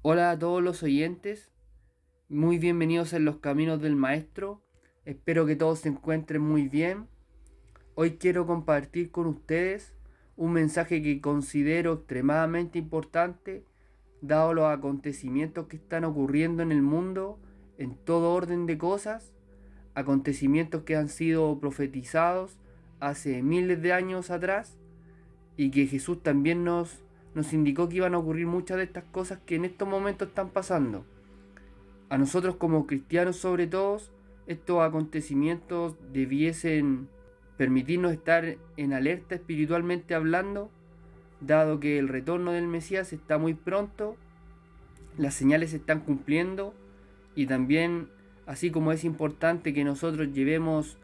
Hola a todos los oyentes, muy bienvenidos en los caminos del maestro. Espero que todos se encuentren muy bien. Hoy quiero compartir con ustedes un mensaje que considero extremadamente importante, dado los acontecimientos que están ocurriendo en el mundo, en todo orden de cosas, acontecimientos que han sido profetizados hace miles de años atrás y que Jesús también nos indicó que iban a ocurrir muchas de estas cosas que en estos momentos están pasando. A nosotros como cristianos sobre todo, estos acontecimientos debiesen permitirnos estar en alerta espiritualmente hablando, dado que el retorno del Mesías está muy pronto, las señales se están cumpliendo y también, así como es importante que nosotros llevemos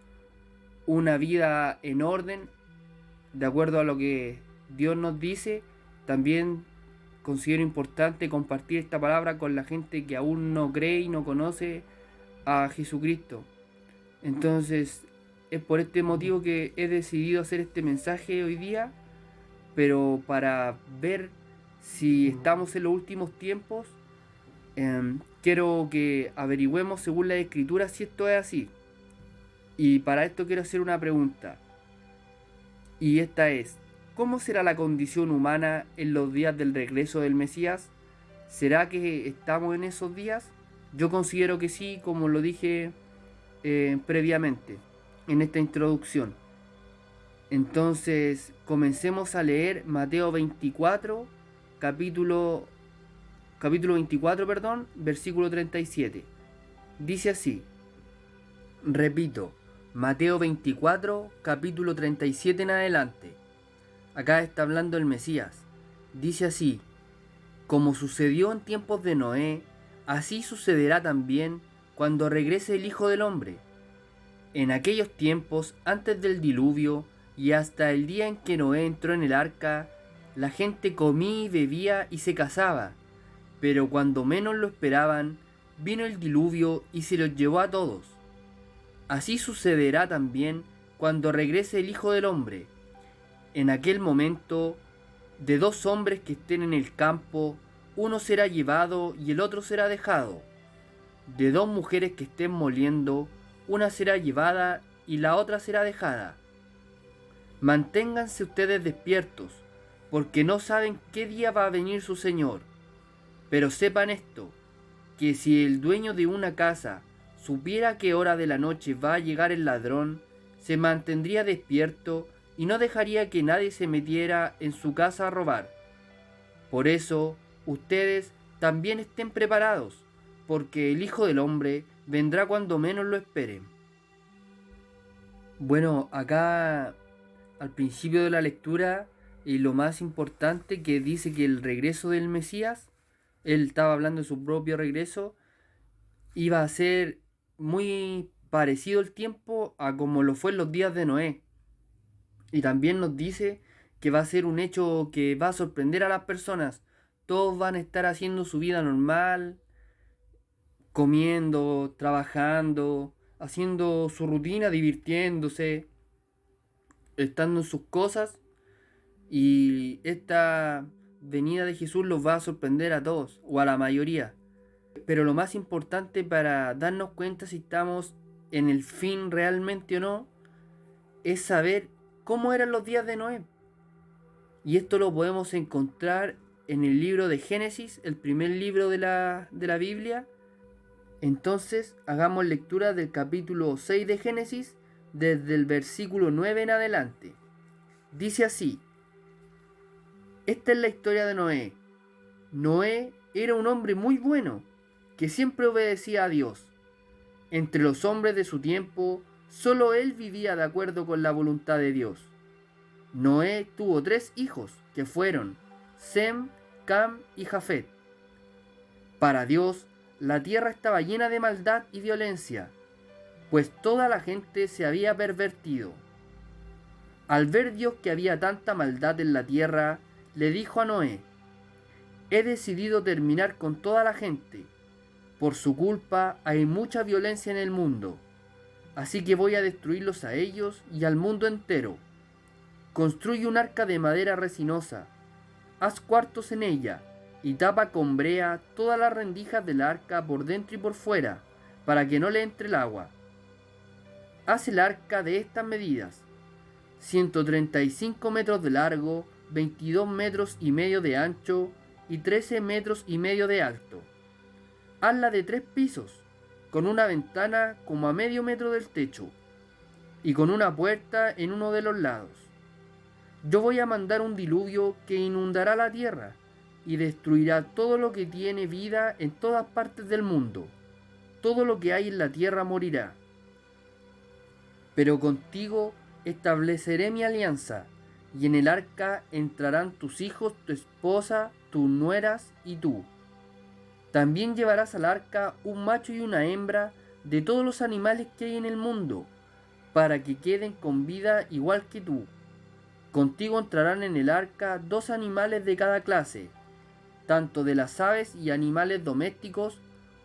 una vida en orden, de acuerdo a lo que Dios nos dice, también considero importante compartir esta palabra con la gente que aún no cree y no conoce a Jesucristo. Entonces, es por este motivo que he decidido hacer este mensaje hoy día, pero para ver si estamos en los últimos tiempos, quiero que averigüemos según la escritura si esto es así. Y para esto quiero hacer una pregunta. Y esta es, ¿cómo será la condición humana en los días del regreso del Mesías? ¿Será que estamos en esos días? Yo considero que sí, como lo dije previamente en esta introducción. Entonces, comencemos a leer Mateo 24, capítulo 24, perdón, versículo 37. Dice así, repito, Mateo 24, capítulo 37 en adelante. Acá está hablando el Mesías. Dice así, como sucedió en tiempos de Noé, así sucederá también cuando regrese el Hijo del Hombre. En aquellos tiempos, antes del diluvio, y hasta el día en que Noé entró en el arca, la gente comía y bebía y se casaba. Pero cuando menos lo esperaban, vino el diluvio y se los llevó a todos. Así sucederá también cuando regrese el Hijo del Hombre. En aquel momento, de dos hombres que estén en el campo, uno será llevado y el otro será dejado. De dos mujeres que estén moliendo, una será llevada y la otra será dejada. Manténganse ustedes despiertos, porque no saben qué día va a venir su Señor. Pero sepan esto, que si el dueño de una casa supiera a qué hora de la noche va a llegar el ladrón, se mantendría despierto y no dejaría que nadie se metiera en su casa a robar. Por eso, ustedes también estén preparados, porque el Hijo del Hombre vendrá cuando menos lo esperen. Bueno, acá al principio de la lectura, y lo más importante que dice que el regreso del Mesías, él estaba hablando de su propio regreso, iba a ser muy parecido el tiempo a como lo fue en los días de Noé. Y también nos dice que va a ser un hecho que va a sorprender a las personas. Todos van a estar haciendo su vida normal, comiendo, trabajando, haciendo su rutina, divirtiéndose, estando en sus cosas. Y esta venida de Jesús los va a sorprender a todos, o a la mayoría. Pero lo más importante para darnos cuenta si estamos en el fin realmente o no, es saber cómo eran los días de Noé. Y esto lo podemos encontrar en el libro de Génesis, el primer libro de la Biblia. Entonces hagamos lectura del capítulo 6 de Génesis, desde el versículo 9 en adelante. Dice así, esta es la historia de Noé. Noé era un hombre muy bueno, que siempre obedecía a Dios. Entre los hombres de su tiempo, solo él vivía de acuerdo con la voluntad de Dios. Noé tuvo 3 hijos, que fueron Sem, Cam y Jafet. Para Dios, la tierra estaba llena de maldad y violencia, pues toda la gente se había pervertido. Al ver Dios que había tanta maldad en la tierra, le dijo a Noé, he decidido terminar con toda la gente. Por su culpa hay mucha violencia en el mundo, así que voy a destruirlos a ellos y al mundo entero. Construye un arca de madera resinosa, haz cuartos en ella, y tapa con brea todas las rendijas del arca por dentro y por fuera, para que no le entre el agua. Haz el arca de estas medidas: 135 metros de largo, 22 metros y medio de ancho y 13 metros y medio de alto. Hazla de 3 pisos, con una ventana como a medio metro del techo, y con una puerta en uno de los lados. Yo voy a mandar un diluvio que inundará la tierra y destruirá todo lo que tiene vida en todas partes del mundo. Todo lo que hay en la tierra morirá. Pero contigo estableceré mi alianza, y en el arca entrarán tus hijos, tu esposa, tus nueras y tú. También llevarás al arca un macho y una hembra de todos los animales que hay en el mundo, para que queden con vida igual que tú. Contigo entrarán en el arca 2 animales de cada clase, tanto de las aves y animales domésticos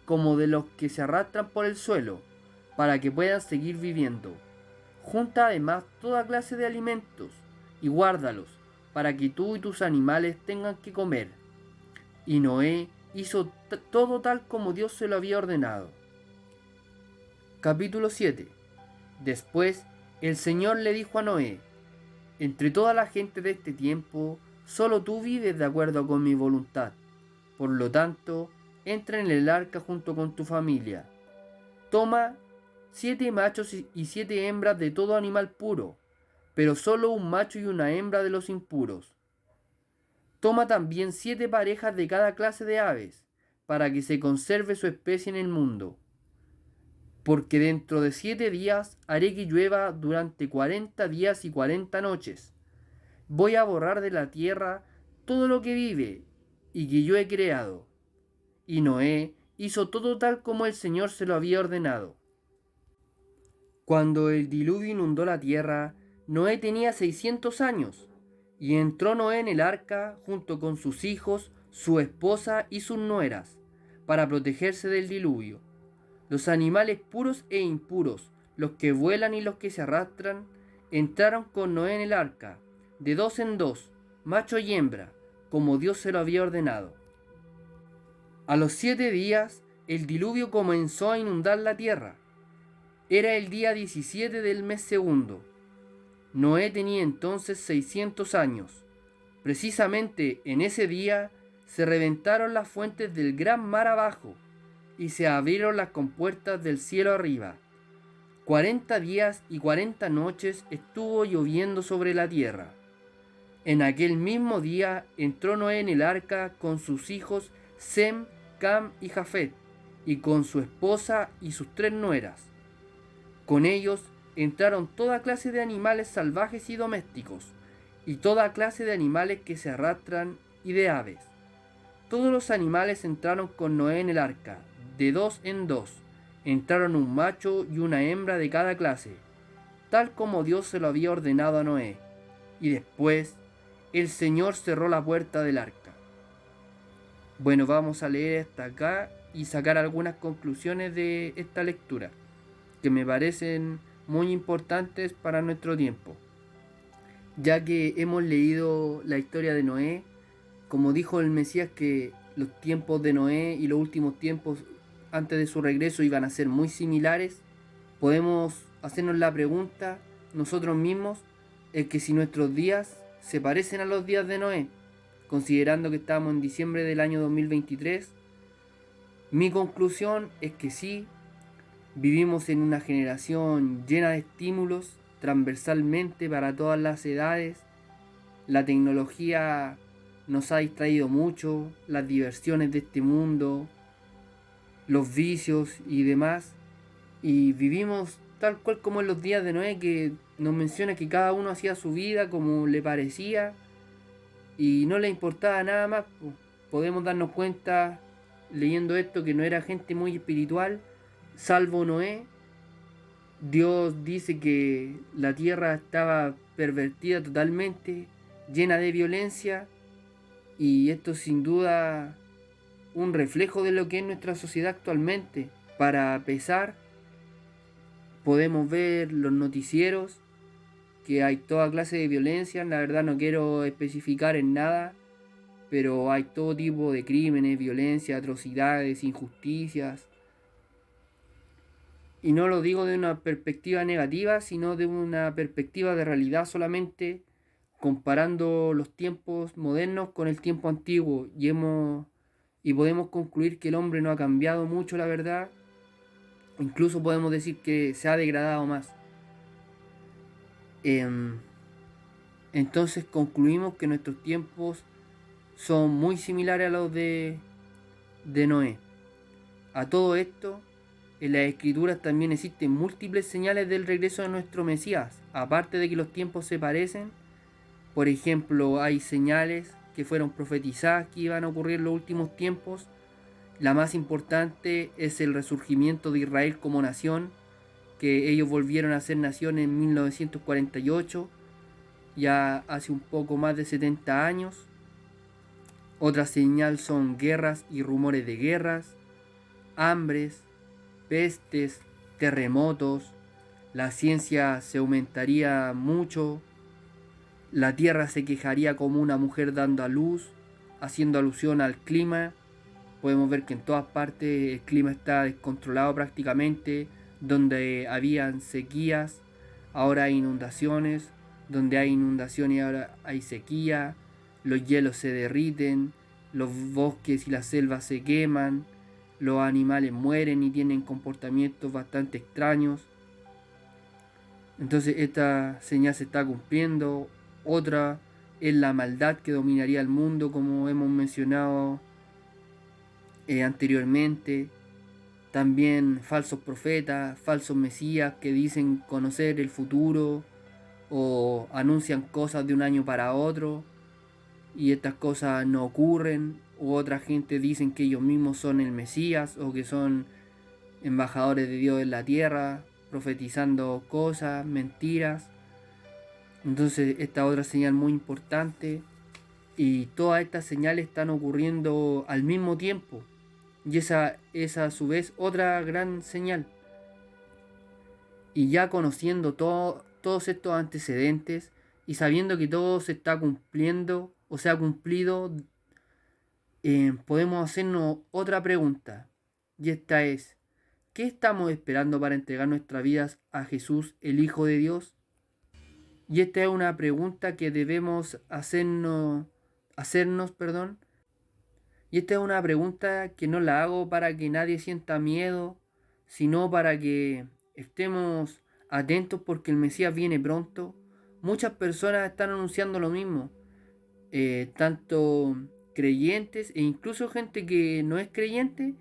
como de los que se arrastran por el suelo, para que puedan seguir viviendo. Junta además toda clase de alimentos y guárdalos, para que tú y tus animales tengan que comer. Y Noé hizo todo tal como Dios se lo había ordenado. Capítulo 7. Después el Señor le dijo a Noé: entre toda la gente de este tiempo, solo tú vives de acuerdo con mi voluntad. Por lo tanto, entra en el arca junto con tu familia. Toma 7 machos y 7 hembras de todo animal puro, pero solo un macho y una hembra de los impuros. Toma también 7 parejas de cada clase de aves, para que se conserve su especie en el mundo. Porque dentro de 7 días haré que llueva durante 40 días y 40 noches. Voy a borrar de la tierra todo lo que vive y que yo he creado. Y Noé hizo todo tal como el Señor se lo había ordenado. Cuando el diluvio inundó la tierra, Noé tenía 600 años, y entró Noé en el arca junto con sus hijos, su esposa y sus nueras, para protegerse del diluvio. Los animales puros e impuros, los que vuelan y los que se arrastran, entraron con Noé en el arca, de 2 en 2, macho y hembra, como Dios se lo había ordenado. A los 7 días, el diluvio comenzó a inundar la tierra. Era el día 17 del mes segundo. Noé tenía entonces 600 años. Precisamente en ese día se reventaron las fuentes del gran mar abajo, y se abrieron las compuertas del cielo arriba. 40 días y 40 noches estuvo lloviendo sobre la tierra. En aquel mismo día entró Noé en el arca con sus hijos Sem, Cam y Jafet, y con su esposa y sus 3 nueras. Con ellos entraron toda clase de animales salvajes y domésticos, y toda clase de animales que se arrastran y de aves. Todos los animales entraron con Noé en el arca, de 2 en 2. Entraron un macho y una hembra de cada clase, tal como Dios se lo había ordenado a Noé. Y después el Señor cerró la puerta del arca. Bueno, vamos a leer hasta acá y sacar algunas conclusiones de esta lectura, que me parecen muy importantes para nuestro tiempo. Ya que hemos leído la historia de Noé, como dijo el Mesías que los tiempos de Noé y los últimos tiempos antes de su regreso iban a ser muy similares, podemos hacernos la pregunta nosotros mismos, es que si nuestros días se parecen a los días de Noé, considerando que estamos en diciembre del año 2023, mi conclusión es que sí, vivimos en una generación llena de estímulos transversalmente para todas las edades. La tecnología nos ha distraído mucho, las diversiones de este mundo, los vicios y demás, y vivimos tal cual como en los días de Noé, que nos menciona que cada uno hacía su vida como le parecía y no le importaba nada más. Podemos darnos cuenta leyendo esto que no era gente muy espiritual, salvo Noé. Dios dice que la tierra estaba pervertida totalmente, llena de violencia, y esto es sin duda un reflejo de lo que es nuestra sociedad actualmente. Para pesar, podemos ver los noticieros, que hay toda clase de violencia. La verdad no quiero especificar en nada, pero hay todo tipo de crímenes, violencia, atrocidades, injusticias. Y no lo digo de una perspectiva negativa, sino de una perspectiva de realidad solamente, comparando los tiempos modernos con el tiempo antiguo. Y podemos concluir que el hombre no ha cambiado mucho, la verdad. Incluso podemos decir que se ha degradado más. Entonces concluimos que nuestros tiempos son muy similares a los de Noé. A todo esto, en las escrituras también existen múltiples señales del regreso de nuestro Mesías. Aparte de que los tiempos se parecen, por ejemplo, hay señales que fueron profetizadas que iban a ocurrir en los últimos tiempos. La más importante es el resurgimiento de Israel como nación, que ellos volvieron a ser nación en 1948, ya hace un poco más de 70 años. Otra señal son guerras y rumores de guerras, hambres, pestes, terremotos, la ciencia se aumentaría mucho, la tierra se quejaría como una mujer dando a luz, haciendo alusión al clima. Podemos ver que en todas partes el clima está descontrolado prácticamente, donde habían sequías, ahora hay inundaciones, donde hay inundaciones ahora hay sequía, los hielos se derriten, los bosques y las selvas se queman, los animales mueren y tienen comportamientos bastante extraños. Entonces esta señal se está cumpliendo. Otra es la maldad que dominaría el mundo, como hemos mencionado anteriormente. También falsos profetas, falsos mesías que dicen conocer el futuro o anuncian cosas de un año para otro y estas cosas no ocurren. U otra gente dicen que ellos mismos son el Mesías o que son embajadores de Dios en la tierra, profetizando cosas, mentiras. Entonces esta otra señal muy importante, y todas estas señales están ocurriendo al mismo tiempo. Y esa es a su vez otra gran señal. Y ya conociendo todos estos antecedentes y sabiendo que todo se está cumpliendo o se ha cumplido, podemos hacernos otra pregunta. Y esta es, ¿qué estamos esperando para entregar nuestras vidas a Jesús, el Hijo de Dios? Y esta es una pregunta que debemos hacernos, perdón. Y esta es una pregunta que no la hago para que nadie sienta miedo, sino para que estemos atentos porque el Mesías viene pronto. Muchas personas están anunciando lo mismo, tanto creyentes e incluso gente que no es creyente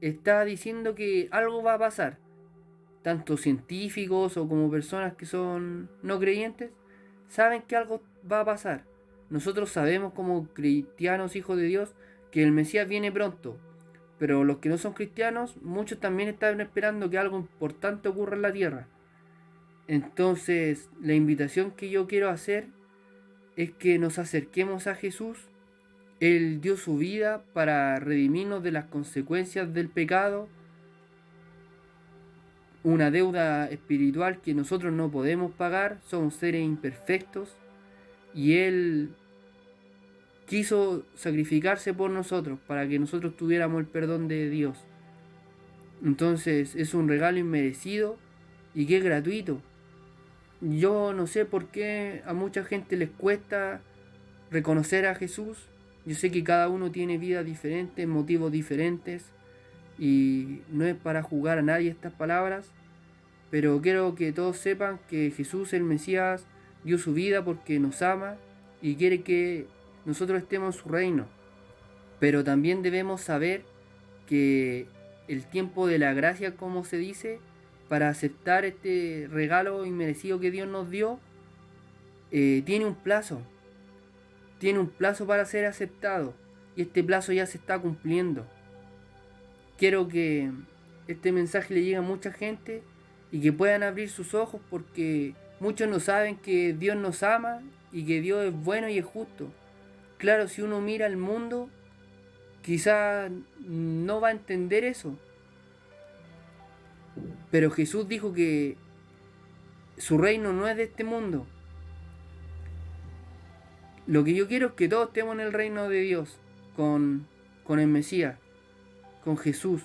está diciendo que algo va a pasar. Tanto científicos o como personas que son no creyentes saben que algo va a pasar. Nosotros sabemos como cristianos, hijos de Dios, que el Mesías viene pronto, pero los que no son cristianos, muchos también están esperando que algo importante ocurra en la tierra. Entonces, la invitación que yo quiero hacer es que nos acerquemos a Jesús. Él dio su vida para redimirnos de las consecuencias del pecado, una deuda espiritual que nosotros no podemos pagar, somos seres imperfectos, y Él quiso sacrificarse por nosotros para que nosotros tuviéramos el perdón de Dios. Entonces es un regalo inmerecido y que es gratuito. Yo no sé por qué a mucha gente les cuesta reconocer a Jesús. Yo sé que cada uno tiene vidas diferentes, motivos diferentes, y no es para juzgar a nadie estas palabras, pero quiero que todos sepan que Jesús el Mesías dio su vida porque nos ama y quiere que nosotros estemos en su reino. Pero también debemos saber que el tiempo de la gracia, como se dice, para aceptar este regalo inmerecido que Dios nos dio, tiene un plazo. Tiene un plazo para ser aceptado y este plazo ya se está cumpliendo. Quiero que este mensaje le llegue a mucha gente y que puedan abrir sus ojos porque muchos no saben que Dios nos ama y que Dios es bueno y es justo. Claro, si uno mira el mundo, quizás no va a entender eso. Pero Jesús dijo que su reino no es de este mundo. Lo que yo quiero es que todos estemos en el reino de Dios, con el Mesías, con Jesús.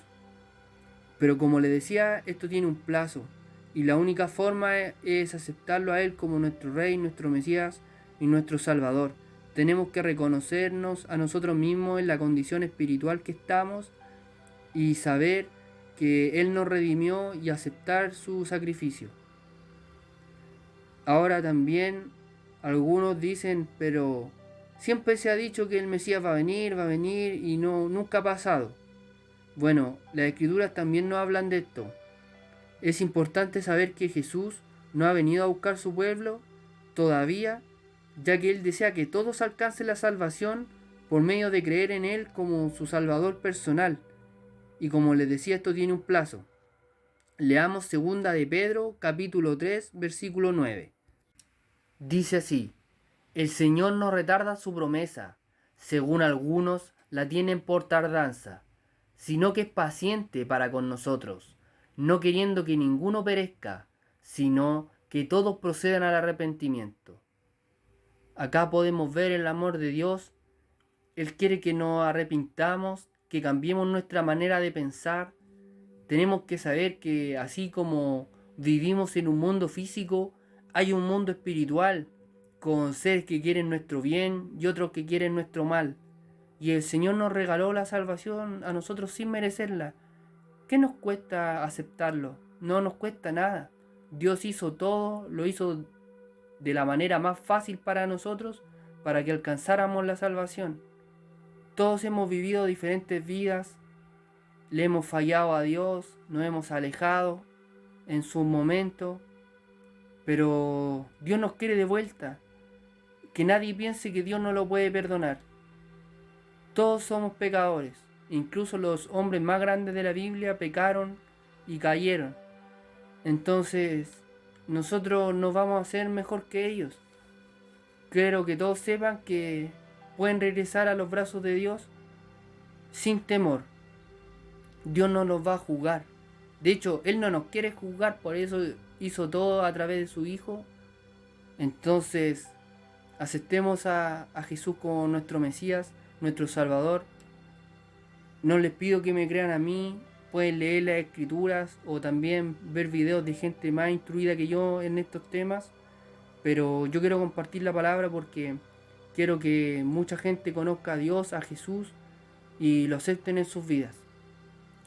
Pero como le decía, esto tiene un plazo. Y la única forma es aceptarlo a Él como nuestro Rey, nuestro Mesías y nuestro Salvador. Tenemos que reconocernos a nosotros mismos en la condición espiritual que estamos y saber que Él nos redimió y aceptar su sacrificio. Ahora también algunos dicen, pero siempre se ha dicho que el Mesías va a venir y nunca ha pasado. Bueno, las escrituras también nos hablan de esto. Es importante saber que Jesús no ha venido a buscar su pueblo todavía, ya que Él desea que todos alcancen la salvación por medio de creer en Él como su Salvador personal. Y como les decía, esto tiene un plazo. Leamos 2 de Pedro, capítulo 3, versículo 9. Dice así: el Señor no retarda su promesa, según algunos la tienen por tardanza, sino que es paciente para con nosotros, no queriendo que ninguno perezca, sino que todos procedan al arrepentimiento. Acá podemos ver el amor de Dios. Él quiere que nos arrepintamos, que cambiemos nuestra manera de pensar. Tenemos que saber que así como vivimos en un mundo físico, hay un mundo espiritual, con seres que quieren nuestro bien y otros que quieren nuestro mal. Y el Señor nos regaló la salvación a nosotros sin merecerla. ¿Qué nos cuesta aceptarlo? No nos cuesta nada. Dios hizo todo, lo hizo de la manera más fácil para nosotros, para que alcanzáramos la salvación. Todos hemos vivido diferentes vidas, le hemos fallado a Dios, nos hemos alejado en su momento, pero Dios nos quiere de vuelta. Que nadie piense que Dios no lo puede perdonar. Todos somos pecadores, incluso los hombres más grandes de la Biblia pecaron y cayeron. Entonces, nosotros no vamos a ser mejor que ellos. Quiero que todos sepan que pueden regresar a los brazos de Dios sin temor. Dios no los va a juzgar. De hecho, Él no nos quiere juzgar, por eso hizo todo a través de su Hijo. Entonces, aceptemos a Jesús como nuestro Mesías, nuestro Salvador. No les pido que me crean a mí, pueden leer las escrituras o también ver videos de gente más instruida que yo en estos temas. Pero yo quiero compartir la palabra porque quiero que mucha gente conozca a Dios, a Jesús y lo acepten en sus vidas.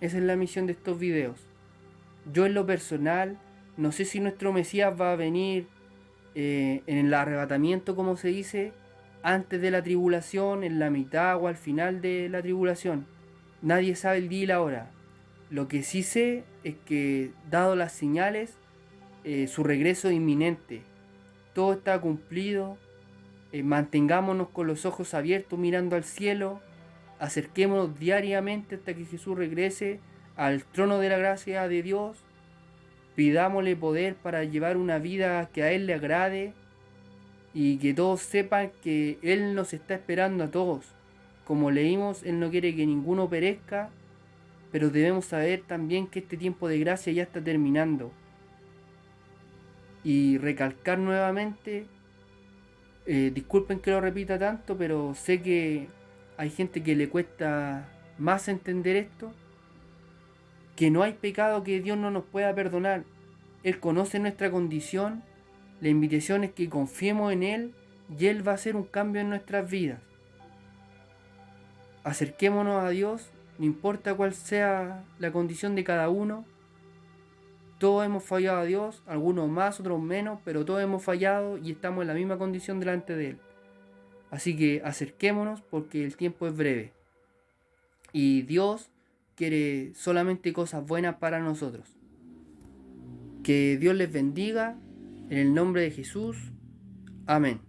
Esa es la misión de estos videos. Yo en lo personal, no sé si nuestro Mesías va a venir en el arrebatamiento, como se dice, antes de la tribulación, en la mitad o al final de la tribulación. Nadie sabe el día y la hora. Lo que sí sé es que, dado las señales, su regreso es inminente. Todo está cumplido. Mantengámonos con los ojos abiertos mirando al cielo. Acerquémonos diariamente hasta que Jesús regrese al trono de la gracia de Dios. Pidámosle poder para llevar una vida que a Él le agrade y que todos sepan que Él nos está esperando a todos. Como leímos, Él no quiere que ninguno perezca, pero debemos saber también que este tiempo de gracia ya está terminando. Y recalcar nuevamente, disculpen que lo repita tanto, pero sé que hay gente que le cuesta más entender esto, que no hay pecado que Dios no nos pueda perdonar. Él conoce nuestra condición, la invitación es que confiemos en Él y Él va a hacer un cambio en nuestras vidas. Acerquémonos a Dios, no importa cuál sea la condición de cada uno. Todos hemos fallado a Dios, algunos más, otros menos, pero todos hemos fallado y estamos en la misma condición delante de Él. Así que acerquémonos porque el tiempo es breve. Y Dios quiere solamente cosas buenas para nosotros. Que Dios les bendiga, en el nombre de Jesús. Amén.